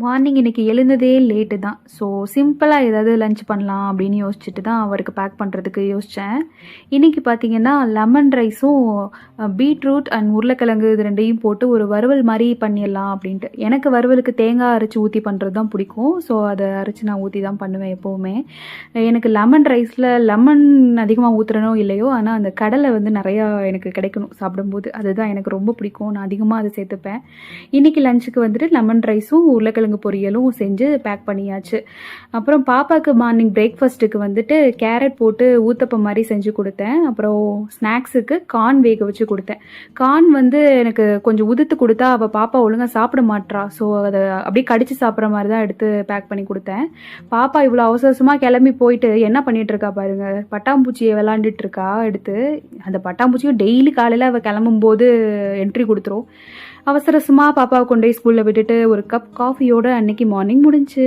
Morning இன்னைக்கு எழுந்ததே late தான். So சிம்பிளா ஏதாவது லஞ்ச் பண்ணலாம் அப்படின்னு யோசிச்சுட்டு தான் அவருக்கு பேக் பண்ணுறதுக்கு யோசிச்சேன். இன்னைக்கு பார்த்தீங்கன்னா, லெமன் ரைஸும் பீட்ரூட் அண்ட் உருளைக்கிழங்கு இது 2யும் போட்டு ஒரு வறுவல் மாரி பண்ணிடலாம் அப்படின்ட்டு. எனக்கு வறுவலுக்கு தேங்காய் அரைச்சு ஊத்தி பண்ணுறது தான் பிடிக்கும். ஸோ அத அரைச்சு நான் ஊத்தி தான் பண்ணுவேன் எப்பவுமே. எனக்கு லெமன் ரைஸில் லெமன் அதிகமாக ஊத்துறனோ இல்லையோ, ஆனால் அந்த கடலை வந்து நிறையா எனக்கு கிடைக்கணும் சாப்பிடும்போது. அதுதான் எனக்கு ரொம்ப பிடிக்கும். நான் அதிகமாக அதை சேர்த்துப்பேன். இன்னைக்கு லஞ்சுக்கு வந்துட்டு லெமன் ரைஸும் உருளைக்கிழங்கு பொரியலும் செஞ்சு பேக் பண்ணியாச்சு. அப்புறம் பாப்பாவுக்கு மார்னிங் பிரேக்ஃபாஸ்ட்டுக்கு வந்துட்டு கேரட் போட்டு ஊத்தப்பம் மாதிரி செஞ்சு கொடுத்தேன். அப்புறம் ஸ்நாக்ஸுக்கு கார்ன் வேக வச்சு கொடுத்தேன். கார்ன் வந்து எனக்கு கொஞ்சம் உதுத்து கொடுத்தா அவள் பாப்பா ஒழுங்காக சாப்பிட மாட்றா. ஸோ அதை அப்படியே கடிச்சு சாப்பிட்ற மாதிரி தான் எடுத்து பேக் பண்ணி கொடுத்தேன். பாப்பா இவ்வளோ அவசர அவசரமாக கிளம்பி போயிட்டு என்ன பண்ணிட்டு இருக்கா பாருங்க, பட்டாம்பூச்சியை விளாண்டுட்டு இருக்கா எடுத்து. அந்த பட்டாம்பூச்சியும் டெய்லி காலையில் அவள் கிளம்பும்போது என்ட்ரி கொடுத்துரும். அவசர அவசரமாக பாப்பாவை கொண்டு போய் ஸ்கூலில் விட்டுட்டு ஒரு கப் காஃபியோட அன்னைக்கு மார்னிங் முடிஞ்சு.